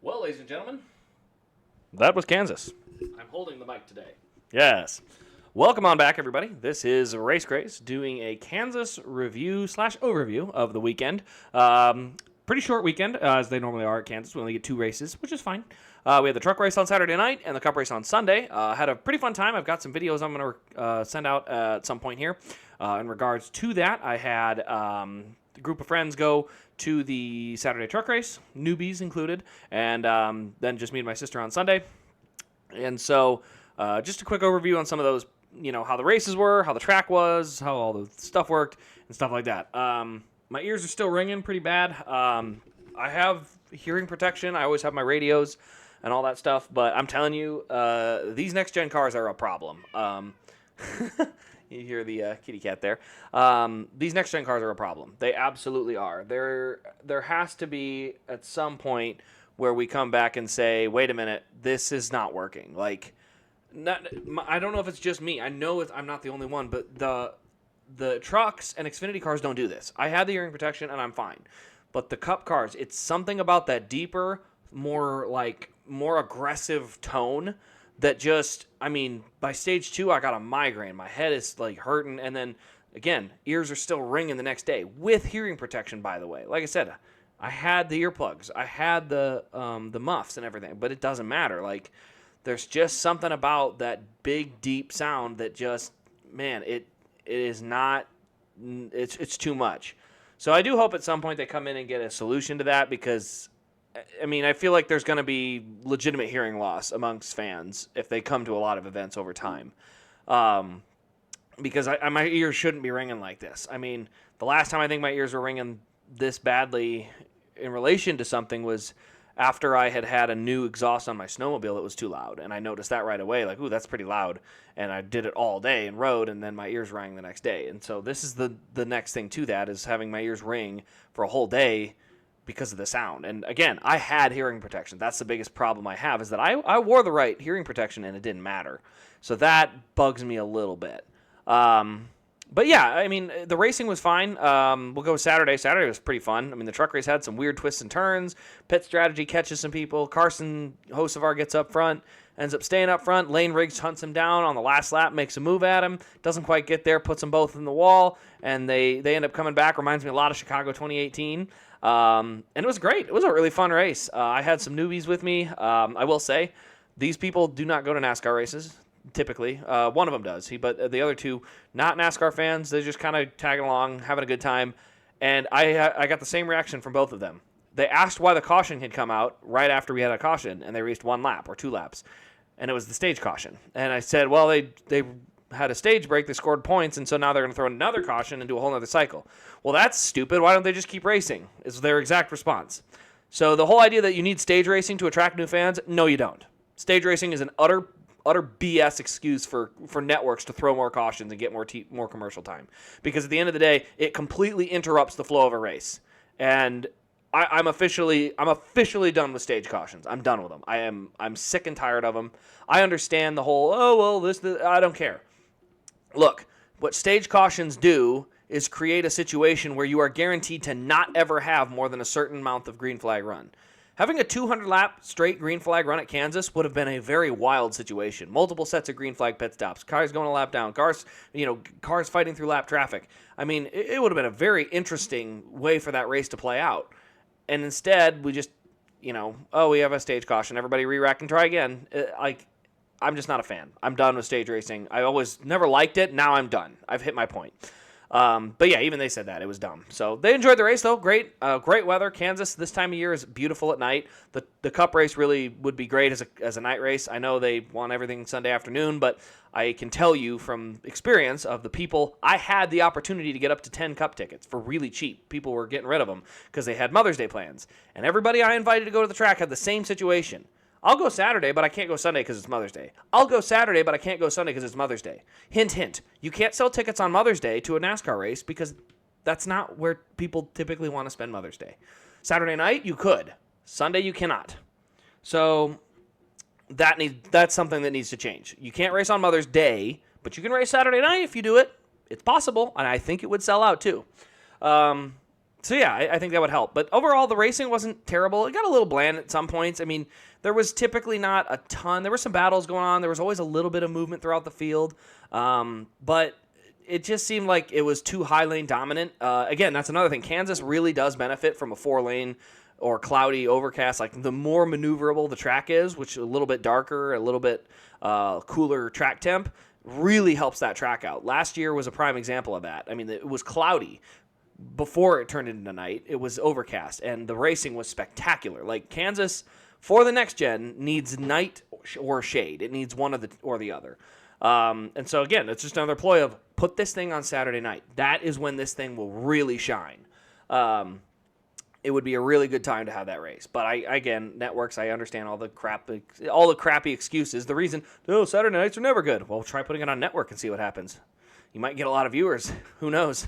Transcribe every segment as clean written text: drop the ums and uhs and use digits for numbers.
Well, ladies and gentlemen, That was Kansas. I'm holding the mic today. Yes. Welcome on back, everybody. This is Race Grace doing a Kansas review / overview of the weekend. Pretty short weekend, as they normally are at Kansas. We only get 2 races, which is fine. We had the truck race on Saturday night and the cup race on Sunday. Had a pretty fun time. I've got some videos I'm going to send out at some point here. In regards to that, I had a group of friends go to the Saturday truck race, newbies included, and then just me and my sister on Sunday. And so just a quick overview on some of those, how the races were, how the track was, how all the stuff worked, and stuff like that. My ears are still ringing pretty bad. I have hearing protection. I always have my radios and all that stuff. But I'm telling you, these next-gen cars are a problem. You hear the kitty cat there. These next-gen cars are a problem. They absolutely are. There has to be, at some point, where we come back and say, wait a minute, this is not working. I don't know if it's just me. I know I'm not the only one, but the trucks and Xfinity cars don't do this. I had the hearing protection, and I'm fine. But the Cup cars, it's something about that deeper, more aggressive tone that just, by stage 2, I got a migraine. My head is, hurting, and then, again, ears are still ringing the next day, with hearing protection, by the way. Like I said, I had the earplugs. I had the muffs and everything, but it doesn't matter. There's just something about that big, deep sound that just, man, it is not, it's too much. So I do hope at some point they come in and get a solution to that because, I feel like there's going to be legitimate hearing loss amongst fans if they come to a lot of events over time. Because my ears shouldn't be ringing like this. The last time I think my ears were ringing this badly in relation to something was after I had a new exhaust on my snowmobile that was too loud, and I noticed that right away, ooh, that's pretty loud, and I did it all day and rode, and then my ears rang the next day. And so this is the next thing to that, is having my ears ring for a whole day because of the sound. And again, I had hearing protection. That's the biggest problem I have, is that I wore the right hearing protection, and it didn't matter. So that bugs me a little bit. But yeah, the racing was fine. We'll go with Saturday. Saturday was pretty fun. The truck race had some weird twists and turns. Pit strategy catches some people. Carson Hocevar gets up front, ends up staying up front. Lane Riggs hunts him down on the last lap, makes a move at him. Doesn't quite get there, puts them both in the wall, and they end up coming back. Reminds me a lot of Chicago 2018. And it was great. It was a really fun race. I had some newbies with me. I will say, these people do not go to NASCAR races. Typically, one of them does. But the other 2, not NASCAR fans. They're just kind of tagging along, having a good time. And I got the same reaction from both of them. They asked why the caution had come out right after we had a caution, and they raced 1 lap or 2 laps, and it was the stage caution. And I said, well, they had a stage break, they scored points, and so now they're going to throw another caution and do a whole other cycle. Well, that's stupid. Why don't they just keep racing? Is their exact response. So the whole idea that you need stage racing to attract new fans, no, you don't. Stage racing is an utter BS excuse for networks to throw more cautions and get more commercial time. Because at the end of the day, it completely interrupts the flow of a race. And I'm officially done with stage cautions. I'm done with them. I'm sick and tired of them. I understand the whole, I don't care. Look, what stage cautions do is create a situation where you are guaranteed to not ever have more than a certain amount of green flag run. Having a 200-lap straight green flag run at Kansas would have been a very wild situation. Multiple sets of green flag pit stops, cars going a lap down, cars fighting through lap traffic. It would have been a very interesting way for that race to play out. And instead, we just, we have a stage caution. Everybody re-rack and try again. I'm just not a fan. I'm done with stage racing. I never liked it. Now I'm done. I've hit my point. But yeah, even they said that. It was dumb. So they enjoyed the race, though. Great weather. Kansas this time of year is beautiful at night. The Cup race really would be great as a night race. I know they want everything Sunday afternoon, but I can tell you from experience of the people, I had the opportunity to get up to 10 Cup tickets for really cheap. People were getting rid of them because they had Mother's Day plans. And everybody I invited to go to the track had the same situation. I'll go Saturday, but I can't go Sunday because it's Mother's Day. I'll go Saturday, but I can't go Sunday because it's Mother's Day. Hint, hint. You can't sell tickets on Mother's Day to a NASCAR race because that's not where people typically want to spend Mother's Day. Saturday night, you could. Sunday, you cannot. So that's something that needs to change. You can't race on Mother's Day, but you can race Saturday night if you do it. It's possible, and I think it would sell out too. So yeah, I think that would help. But overall, the racing wasn't terrible. It got a little bland at some points. I mean, there was typically not a ton. There were some battles going on. There was always a little bit of movement throughout the field. But it just seemed like it was too high lane dominant. Again, that's another thing. Kansas really does benefit from a 4-lane or cloudy overcast. Like the more maneuverable the track is, which is a little bit darker, a little bit cooler track temp, really helps that track out. Last year was a prime example of that. I mean, it was cloudy before it turned into night. It was overcast, and the racing was spectacular. Like Kansas, for the next gen, needs night or shade. It needs one of the or the other. And so again, it's just another ploy of put this thing on Saturday night. That is when this thing will really shine. It would be a really good time to have that race. But again, networks, I understand all the crappy excuses. The reason, Saturday nights are never good. Well, try putting it on network and see what happens. You might get a lot of viewers. Who knows?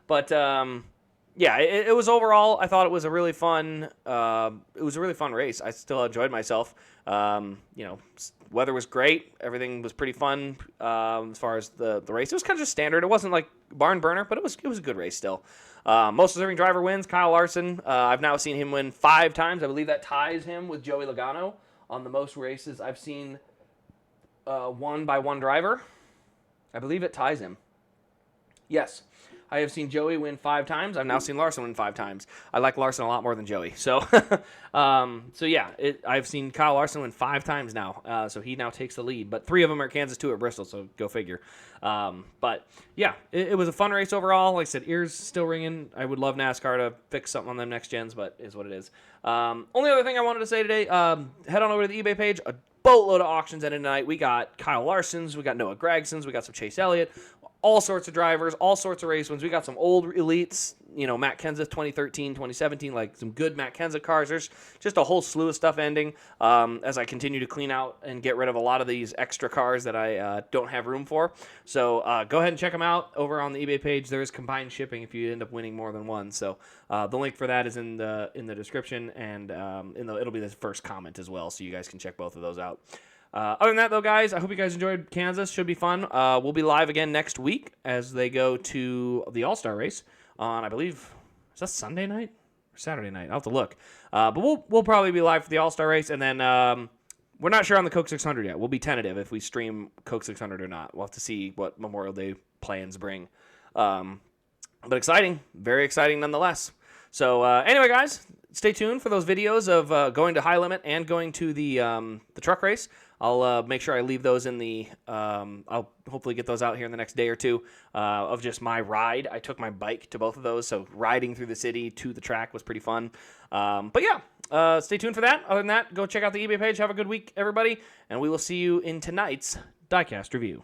But yeah, it was overall. I thought it was a really fun. It was a really fun race. I still enjoyed myself. Weather was great. Everything was pretty fun as far as the race. It was kind of just standard. It wasn't like barn burner, but it was a good race still. Most deserving driver wins. Kyle Larson. I've now seen him win 5 times. I believe that ties him with Joey Logano on the most races I've seen won by one driver. I believe it ties him. Yes. I have seen Joey win 5 times. I've now seen Larson win 5 times. I like Larson a lot more than Joey. So, yeah, I've seen Kyle Larson win 5 times now. So he now takes the lead. But 3 of them are Kansas, 2 at Bristol. So go figure. But yeah, it was a fun race overall. Like I said, ears still ringing. I would love NASCAR to fix something on them next gens, but it is what it is. Only other thing I wanted to say today, head on over to the eBay page. A boatload of auctions ended tonight. We got Kyle Larson's, we got Noah Gregson's, we got some Chase Elliott. All sorts of drivers, all sorts of race wins. We got some old elites, Matt Kenseth 2013, 2017, like some good Matt Kenseth cars. There's just a whole slew of stuff ending as I continue to clean out and get rid of a lot of these extra cars that I don't have room for. So go ahead and check them out over on the eBay page. There is combined shipping if you end up winning more than one. So the link for that is in the description, and it'll be the first comment as well, so you guys can check both of those out. Other than that, though, guys, I hope you guys enjoyed Kansas. Should be fun. We'll be live again next week as they go to the All-Star race on, I believe, is that Sunday night or Saturday night? I'll have to look. But we'll probably be live for the All-Star race, and then we're not sure on the Coke 600 yet. We'll be tentative if we stream Coke 600 or not. We'll have to see what Memorial Day plans bring. But exciting. Very exciting nonetheless. So anyway, guys, stay tuned for those videos of going to High Limit and going to the truck race. I'll make sure I leave those in the I'll hopefully get those out here in the next day or two of just my ride. I took my bike to both of those, so riding through the city to the track was pretty fun. But yeah, stay tuned for that. Other than that, go check out the eBay page. Have a good week, everybody, and we will see you in tonight's Diecast review.